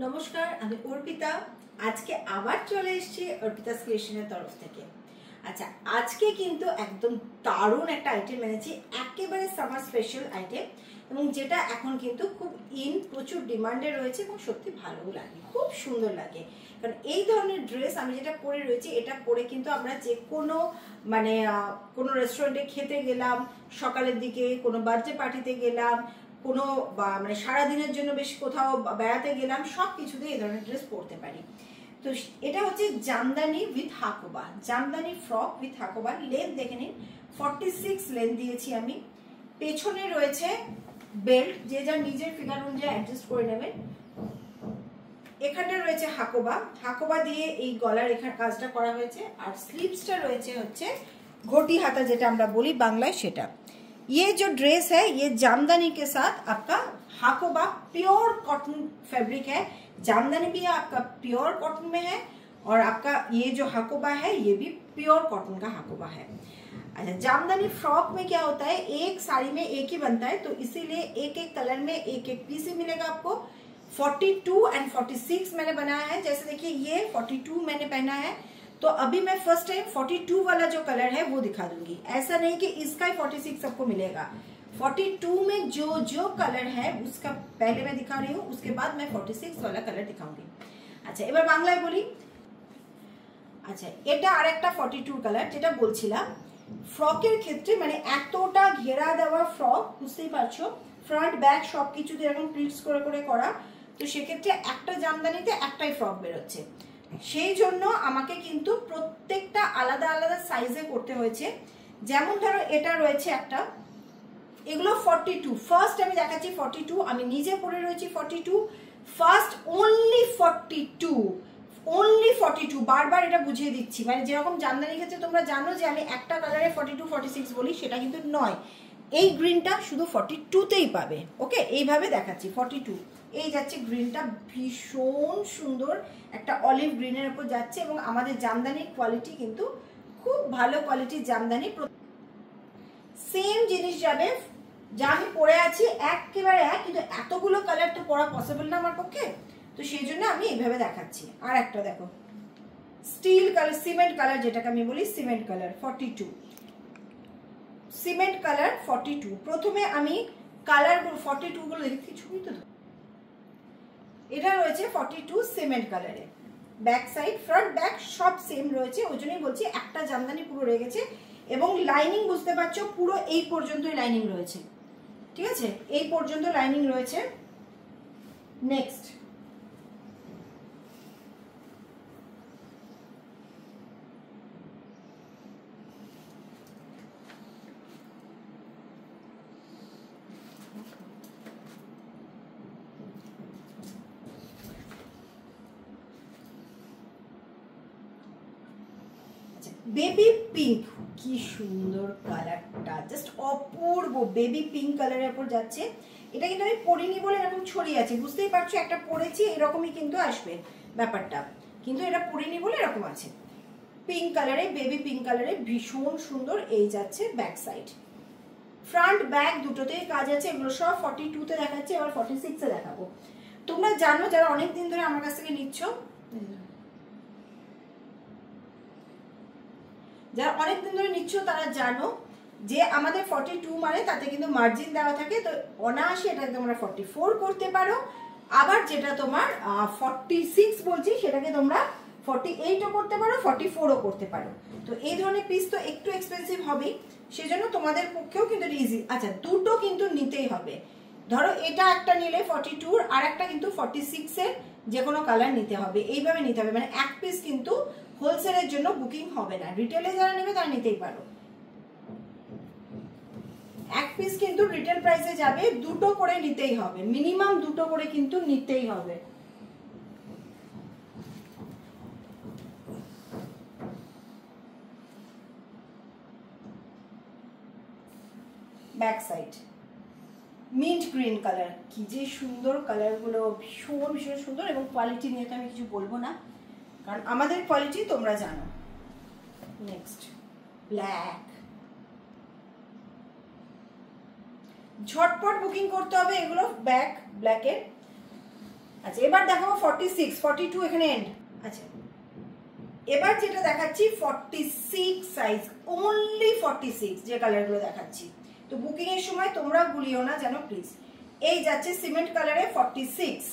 নমস্কার, আমি অর্পিতা। আজকে আবার চলে এসেছি অর্পিতাস ক্রিয়েশনের তরফ থেকে। আচ্ছা, আজকে কিন্তু একদম দারুণ একটা আইটেম এনেছি, একেবারে সামার স্পেশাল আইটেম, এবং যেটা এখন কিন্তু খুব প্রচুর ডিমান্ডে রয়েছে এবং সত্যি ভালোও লাগে, খুব সুন্দর লাগে। কারণ এই ধরনের ড্রেস আমি যেটা পরে রয়েছি, এটা পরে কিন্তু আমরা যে কোনো কোনো রেস্টুরেন্টে খেতে গেলাম, সকালের দিকে কোনো বার্থডে পার্টিতে গেলাম, কোনো সারাদিনের জন্য বেশ কোথাও বেড়াতে গেলাম, সব কিছুতে এই ধরনের ড্রেস পরতে পারি। তো এটা হচ্ছে jamdani with Hakoba, jamdani frock with Hakoba. Length দেখে নিন, 46 লেন্থ দিয়েছি আমি। পেছনে রয়েছে বেল্ট, যে যার নিজের ফিগার অনুযায়ী অ্যাডজাস্ট করে নেবেন। এখানটা রয়েছে হাকোবা, হাকোবা দিয়ে এই গলার এখানে কাজটা করা হয়েছে। আর স্লিভসটা রয়েছে হচ্ছে ঘটি হাতা, যেটা আমরা বলি বাংলায় সেটা। ये जो ड्रेस है ये जामदानी के साथ आपका हाकोबा प्योर कॉटन फैब्रिक है। जामदानी भी आपका प्योर कॉटन में है और आपका ये जो हाकोबा है ये भी प्योर कॉटन का हाकोबा है। अच्छा, जामदानी फ्रॉक में क्या होता है, एक साड़ी में एक ही बनता है, तो इसीलिए एक एक कलर में एक एक पीस ही मिलेगा आपको। 42 एंड 46 मैंने बनाया है। जैसे देखिए ये 42 मैंने पहना है, तो अभी मैं फर्स्ट टाइम 42 वाला जो कलर है वो दिखा दूंगी। ऐसा नहीं कि इसका ही 46 सबको मिलेगा। 42 में जो जो कलर है उसका पहले मैं दिखा रही हूँ, उसके बाद मैं 46 वाला कलर दिखाऊंगी। अच्छा, এবার বাংলায় বলি। আচ্ছা, এটা আরেকটা 42 কালার, যেটা বলছিলাম ফ্রকের ক্ষেত্রে, মানে এতটা ঘেরা দেওয়া ফ্রক, বুঝতেই পারছো ফ্রন্ট ব্যাক সবকিছুতে এরকম প্লিটস করে করে করা, তো সেক্ষেত্রে একটা জামদানিতে একটাই ফ্রক বেরোচ্ছে। সেই জন্য আমাকে কিন্তু প্রত্যেকটা আলাদা আলাদা সাইজে করতে হয়েছে। যেমন ধরো এটা রয়েছে একটা, এগুলো 42, ফার্স্ট আমি দেখাচ্ছি 42, আমি নিজে পরে রয়েছি 42, ফার্স্ট অনলি 42, বারবার এটা বুঝিয়ে দিচ্ছি। মানে যেরকম জামদানির ক্ষেত্রে তোমরা জানো যে আমি একটা কালারে 42 46 বলি, সেটা কিন্তু নয়। এই গ্রিনটা শুধু 42তেই পাবে। ওকে, এইভাবে দেখাচ্ছি 42। এই যাচ্ছে গ্রিনটা, ভীষণ সুন্দর একটা অলিভ গ্রিনের উপর যাচ্ছে, এবং আমাদের জামদানির কোয়ালিটি কিন্তু খুব ভালো কোয়ালিটির জামদানি। সেম জিনিস যাবে যা আমি পরে আছি, একেবারে এক, কিন্তু এতগুলো কালার তো পরা পসিবল না আমার পক্ষে, তো সেই জন্য আমি এইভাবে দেখাচ্ছি। আর একটা দেখো স্টিল কালার, সিমেন্ট কালার, যেটাকে আমি বলি সিমেন্ট কালার 42, সিমেন্ট কালার 42। প্রথমে আমি কালারগুলো 42 গুলো দেখি, ছবি তো এটা রয়েছে 42 সিমেন্ট কালারে। ব্যাক সাইড ফ্রন্ট ব্যাক সব সেম রয়েছে, ওই জন্যই বলছি একটা জামদানি পুরো রয়ে গেছে। এবং লাইনিং বুঝতে পারছো, পুরো এই পর্যন্তই লাইনিং রয়েছে, ঠিক আছে, এই পর্যন্ত লাইনিং রয়েছে। নেক্সট বেবি পিঙ্ক, কি সুন্দর কালারটা, জাস্ট অপূর্ব বেবি পিঙ্ক কালারের উপর যাচ্ছে। এটা কিন্তু আমি পরিনি বলে এরকম ছড়িয়ে আছে, বুঝতেই পারছো, একটা পরেছি এরকমই কিন্তু আসবে ব্যাপারটা, কিন্তু এটা পরিনি বলে এরকম আছে। পিঙ্ক কালারে, বেবি পিঙ্ক কালারে, ভীষণ সুন্দর। এই যাচ্ছে ব্যাক সাইড, ফ্রন্ট ব্যাক দুটোতেই কাজ আছে। এগুলো সব 42তে দেখাচ্ছে, এবার 46-এ দেখাবো। তোমরা জানো, যারা অনেকদিন ধরে আমার কাছ থেকে নিচ্ছ, যারা অনেকদিন ধরে নিচ্ছ তারা জানো যে আমাদের 42 মানে তাতে কিন্তু মার্জিন দেওয়া থাকে, তো অনায়াসে এটাকে তোমরা 44 করতে পারো। আবার যেটা তোমার 46 বলছি, সেটাকে তোমরা 48ও করতে পারো, 44ও করতে পারো। তো এই ধরনের পিস তো একটু এক্সপেন্সিভ হবেই, সেজন্য তোমাদের পক্ষেও কিন্তু ইজি। আচ্ছা, দুটো কিন্তু নিতেই হবে। ধরো এটা একটা নিলে 42, আর একটা কিন্তু 46-এর যে কোনো কালার নিতে হবে, এইভাবে নিতে হবে। মানে এক পিস কিন্তু হোলসেলের জন্য বুকিং হবে না, রিটেলে যারা নেবে তারা নিতেই পারো। এক পিস কিন্তু রিটেল প্রাইসে যাবে, দুটো করে নিতেই হবে, মিনিমাম দুটো করে কিন্তু নিতেই হবে। Back side mint green colour, কি যে সুন্দর কালারগুলো, ভীষণ ভীষণ সুন্দর। এবং কোয়ালিটি নিয়ে তো আমি কিছু বলবো না, কারণ আমাদের কোয়ালিটি তোমরা জানো। নেক্সট ব্ল্যাক, ঝটপট বুকিং করতে হবে এগুলো, ব্যাক ব্ল্যাকের। আচ্ছা এবার দেখাবো 46, 42 এখানে এন্ড। আচ্ছা এবার যেটা দেখাচ্ছি 46 সাইজ, অনলি 46 যে কালারগুলো দেখাচ্ছি। তো বুকিং এর সময় তোমরা ভুলিও না যেন প্লিজ। এই যাচ্ছে সিমেন্ট কালারে 46,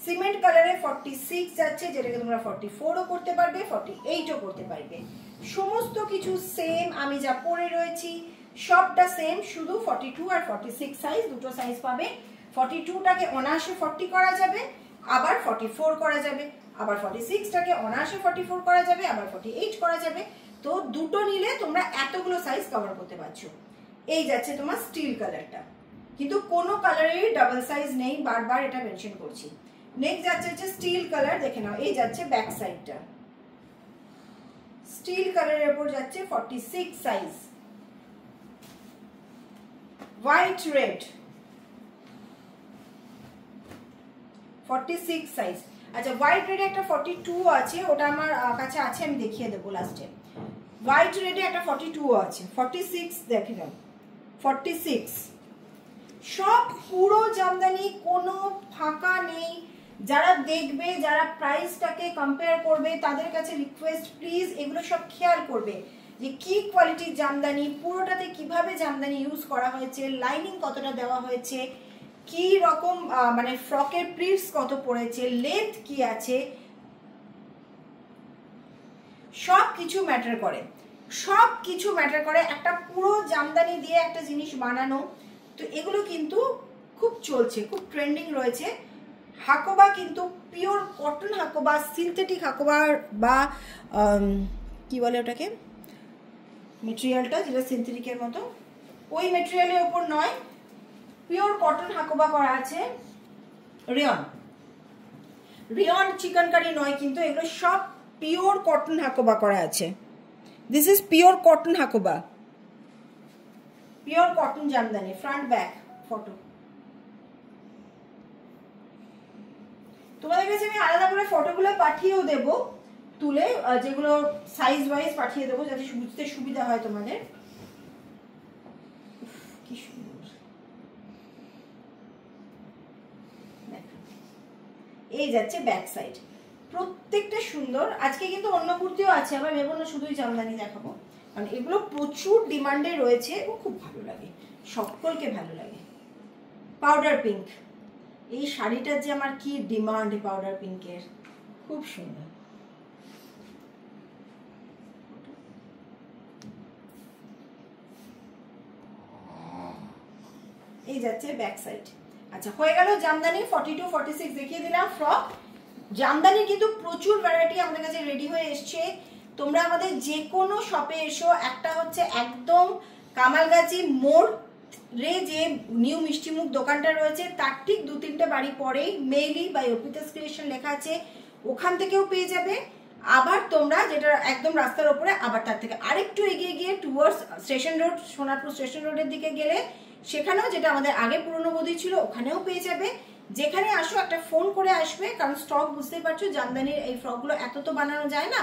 সিমেন্ট কালারে 46 যাচ্ছে, যেটাকে তোমরা 44ও করতে পারবে, 48ও করতে পারবে। সমস্ত কিছু সেম, আমি যা পরে রয়েছি সবটা সেম, শুধু 42 আর 46 সাইজ, দুটো সাইজ পাবে। 42টাকে অনায়াসে 40 করা যাবে, আবার 44 করা যাবে, আবার 46টাকে অনায়াসে 44 করা যাবে, আবার 48 করা যাবে। তো দুটো নিলে তোমরা এতগুলো সাইজ কভার করতে পারছো। এই যাচ্ছে তোমার স্টিল কালারটা, কিন্তু কোনো কালারেরই ডাবল সাইজ নেই, বারবার এটা মেনশন করছি। নেক্সট যাচ্ছে হচ্ছে স্টিল কালার, দেখে নাও এই যাচ্ছে ব্যাক সাইডটা, স্টিল কালারের উপর যাচ্ছে 46 সাইজ, হোয়াইট রেড 46 সাইজ। আচ্ছা হোয়াইট রেডে একটা 42 আছে, ওটা আমার কাছে আছে, আমি দেখিয়ে দেবো লাস্টে। হোয়াইট রেডে একটা 42 আছে, 46 দেখে নাও 46, সব পুরো জামদানি, কোনো ফাঁকা নেই। যারা দেখবে, যারা প্রাইসটাকে কম্পেয়ার করবে, তাদের কাছে রিকোয়েস্ট প্লিজ এগুলো সব খেয়াল করবে যে কি কোয়ালিটির জামদানি, পুরোটাতে কিভাবে জামদানি ইউজ করা হয়েছে, লাইনিং কতটা দেওয়া হয়েছে, কি রকম মানে ফ্রকের প্লিটস কত পড়েছে, লেন্থ কি আছে, সব কিছু ম্যাটার করে, সব কিছু ম্যাটার করে। একটা পুরো জামদানি দিয়ে একটা জিনিস বানানো, তো এগুলো কিন্তু খুব চলছে, খুব ট্রেন্ডিং রয়েছে। হাকোবা কিন্তু pure cotton Hakoba, synthetic Hakoba বা কি বলে ওটাকে, মেটেরিয়ালটা যেটা সিনথেটিকের মতো, ওই মেটেরিয়ালের ওপর নয়, পিওর কটন হাকোবা করা আছে। রেয়ন, রেয়ন চিকনকারি নয়, কিন্তু এগুলো সব পিওর কটন হাকোবা করা আছে। This is pure cotton Hakoba, pure cotton Jamdani. Front back photo তোমাদের কাছে আমি আলাদা করে ফটোগুলো পাঠিয়েও দেবো, তুলে যেগুলো সাইজ ওয়াইজ পাঠিয়ে দেবো, যাতে বুঝতে সুবিধা হয় তোমাদের। কি সুন্দর, এই যাচ্ছে ব্যাক সাইড, প্রত্যেকটা সুন্দর। আজকে কিন্তু অন্য কুর্তিও আছে, আবার ভেবো না শুধুই জামদানি দেখাবো, কারণ এগুলো প্রচুর ডিমান্ডে রয়েছে এবং খুব ভালো লাগে, সকলকে ভালো লাগে। পাউডার পিঙ্ক, এই শাড়িটার যে আমার কি ডিমান্ড পাউডার পিঙ্কের, খুব সুন্দর। এই যাচ্ছে ব্যাক সাইড। আচ্ছা হয়ে গেল জামদানি 42 46 দেখিয়ে দিলাম। ফ্রক জামদানি কিন্তু প্রচুর ভ্যারাইটি আমাদের কাছে রেডি হয়ে এসছে। তোমরা আমাদের যে কোনো শপে এসো, একটা হচ্ছে একদম কামালগাছি মোড় রে যে নিউ মিষ্টিমুখ দোকানটা রয়েছে, তার ঠিক 2-3টে বাড়ি পরেই মেইলি বাই অর্পিতাস ক্রিয়েশন লেখা আছে, ওখান থেকেও পেয়ে যাবে। আবার তোমরা যেটা একদম রাস্তার ওপরে, আবার তার থেকে আরেকটু এগিয়ে গিয়ে towards station road, Sonarpur station রোডের দিকে গেলে সেখানেও, যেটা আমাদের আগে পুরনো বদি ছিল, ওখানেও পেয়ে যাবে। যেখানে আসো একটা ফোন করে আসবে, কারণ স্টক বুঝতেই পারছো জামদানির এই ফ্রকগুলো এত তো বানানো যায় না,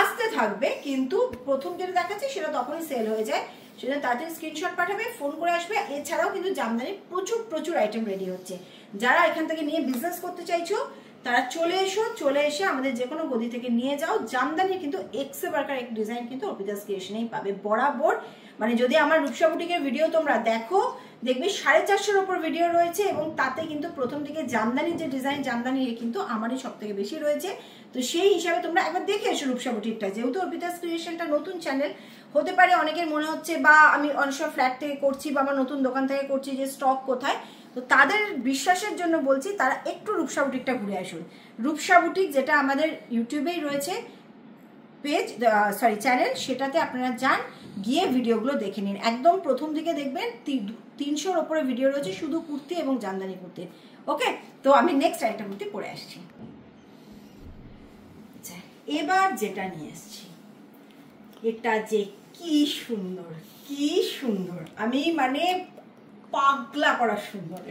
আসতে থাকবে, কিন্তু প্রথম যেটা দেখাচ্ছে সেটা তখনই সেল হয়ে যায়, সেজন্য তাড়াতাড়ি স্ক্রিনশট পাঠাবে, ফোন করে আসবে। এছাড়াও কিন্তু জামদানির প্রচুর প্রচুর আইটেম রেডি হচ্ছে। যারা এখান থেকে নিয়ে বিজনেস করতে চাইছো তারা চলে এসো, চলে এসে আমাদের যে কোনো গদি থেকে নিয়ে যাও। জামদানির কিন্তু এক্সে বারকার এক ডিজাইন কিন্তু অর্পিতাস ক্রিয়েশনেই পাবে বরাবর। মানে যদি আমার রূপসা বুটিকের ভিডিও তোমরা দেখো, দেখবে 450-এর উপর ভিডিও রয়েছে, এবং তাতে কিন্তু প্রথম দিকে জামদানির যে ডিজাইন, জামদানি কিন্তু আমারই সব থেকে বেশি রয়েছে। তো সেই হিসাবে তোমরা একবার দেখে এসো রূপসা বুটিকটা। যেহেতু অর্পিতাস ক্রিয়েশনটা নতুন চ্যানেল, হতে পারে অনেকের মনে হচ্ছে, বা আমি অনেক সময় ফ্ল্যাট থেকে করছি বা আমার নতুন দোকান থেকে করছি, যে স্টক কোথায়, তো তাদের বিশ্বাসের জন্য বলছি তারা একটু রূপসা বুটিকটা ঘুরে আসুন। রূপসা বুটিক যেটা আমাদের ইউটিউবেই রয়েছে পেজ, সরি চ্যানেল, সেটাতে আপনারা যান, গিয়ে ভিডিওগুলো দেখে নিন। একদম প্রথম দিকে দেখবেন 300-র ওপরে ভিডিও রয়েছে শুধু কুর্তি এবং জামদানি কুর্তি। ওকে, তো আমি নেক্সট আরেকটা কুর্তি পরে আসছি। এবার যেটা নিয়ে আসছি, এটা যে কি সুন্দর, কি সুন্দর, আমি মানে পাগলা করা সুন্দর।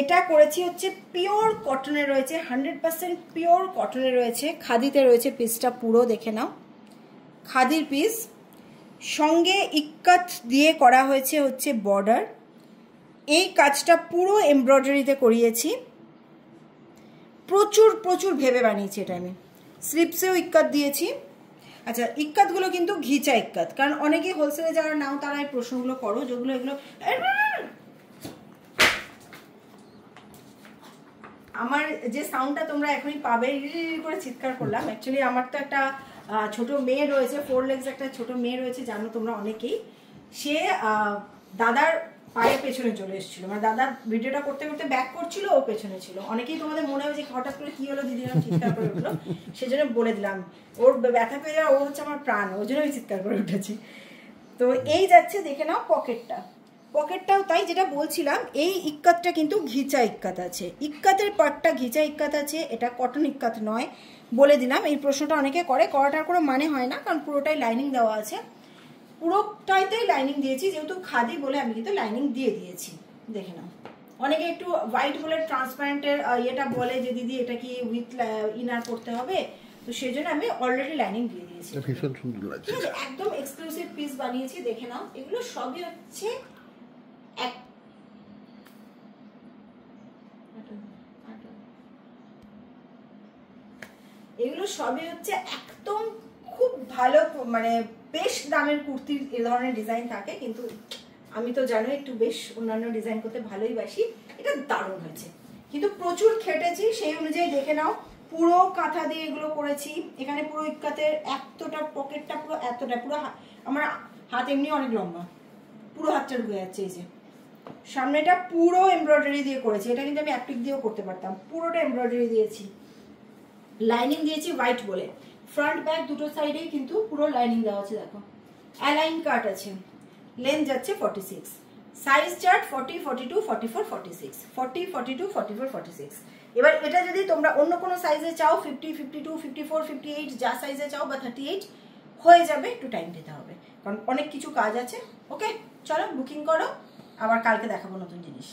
এটা করেছি হচ্ছে পিওর কটনে রয়েছে, 100% পিওর কটনে রয়েছে, খাদিতে রয়েছে পিসটা পুরো, দেখে নাও খাদির পিস, সঙ্গে ইক্কাত দিয়ে করা হয়েছে হচ্ছে বর্ডার। এই কাজটা পুরো এমব্রয়ডারিতে করিয়েছি। প্রচুর প্রচুর ভেবে বানিয়েছি এটা আমি। স্লিপসেও ইক্কাত দিয়েছি। আচ্ছা, ইক্কাতগুলো কিন্তু ঘিচা ইক্কাত, কারণ অনেকেই হোলসেলে যারা নাও তারা এই প্রশ্নগুলো করো, যেগুলো এগুলো আমার যে সাউন্ডটা তোমরা এখনই পাবে, করে চিৎকার করলাম। অ্যাকচুয়ালি আমার তো একটা ছোট মেয়ে রয়েছে, 4 legs একটা ছোট মেয়ে রয়েছে, জানো তোমরা অনেকেই। সে দাদার পায়ের পেছনে চলে এসেছিল, মানে দাদার ভিডিওটা করতে করতে ব্যাক করছিল, ও পেছনে ছিল। অনেকেই তোমাদের মনে হয় যে হঠাৎ করে কি হলো, দিদি আমার চিৎকার করে উঠলো, সেজন্য বলে দিলাম। ওর ব্যথা পেয়ে যাওয়া, ও হচ্ছে আমার প্রাণ, ওই জন্য আমি চিৎকার করে উঠেছি। তো এই যাচ্ছে, দেখে নাও পকেটটা, পকেটটাও তাই, যেটা বলছিলাম এই ইক্কাতটা কিন্তু ঘিচা ইক্কাত আছে, ইক্কাতের পার্টটা ঘিচা ইক্কাত আছে, এটা কটন ইক্কাত নয়, বলে দিলাম। এই প্রশ্নটা অনেকে করে, করাটার কোনো মানে হয় না, কারণ পুরোটাই লাইনিং দেওয়া আছে, পুরোটাইতেই লাইনিং দিয়েছি, যেহেতু খাদি বলে আমি কিন্তু লাইনিং দিয়ে দিয়েছি। দেখে নাও, অনেকে একটু হোয়াইট বলে ট্রান্সপারেন্টের ইয়েটা বলে যে দিদি এটা কি উইথ ইনার করতে হবে, তো সেই জন্য আমি অলরেডি লাইনিং দিয়ে দিয়েছি। ভীষণ সুন্দর লাগছে, একদম এক্সক্লুসিভ পিস বানিয়েছি, দেখে নাও। এগুলো সবই হচ্ছে এগুলো সবই হচ্ছে একদম খুব ভালো, মানে বেশ দামের কুর্তির এ ধরনের ডিজাইন থাকে, কিন্তু আমি তো জানো একটু বেশ অন্যান্য ডিজাইন করতে ভালোই বাসি। এটা দারুণ হয়েছে, কিন্তু প্রচুর খেটেছি, সেই অনুযায়ী দেখে নাও। পুরো কাঁথা দিয়ে এগুলো করেছি, এখানে পুরো ইক্কাতের এতটা পকেটটা পুরো এতটা, পুরো আমার হাত এমনি অনেক লম্বা, পুরো হাতটা ঢুকে যাচ্ছে। এই যে সামনেটা পুরো এমব্রয়ডারি দিয়ে করেছি, এটা কিন্তু আমি অ্যাপ্লিক দিয়েও করতে পারতাম, পুরোটা এমব্রয়ডারি দিয়েছি, লাইনিং দিয়েছি হোয়াইট বলে। ফ্রন্ট ব্যাক দুটো সাইডেই কিন্তু পুরো লাইনিং দেওয়া আছে, দেখো অ্যালাইন কাট আছে। লেন্থ যাচ্ছে 46, সাইজ চার্ট 40, 42, 44, 46, 40, 42, 44, 46। এবার এটা যদি তোমরা অন্য কোনো সাইজে চাও, 50, 52, 54, 58, যা সাইজে চাও, বা 38 হয়ে যাবে, একটু টাইম দিতে হবে, কারণ অনেক কিছু কাজ আছে। ওকে, চলো বুকিং করো, আবার কালকে দেখাবো নতুন জিনিস।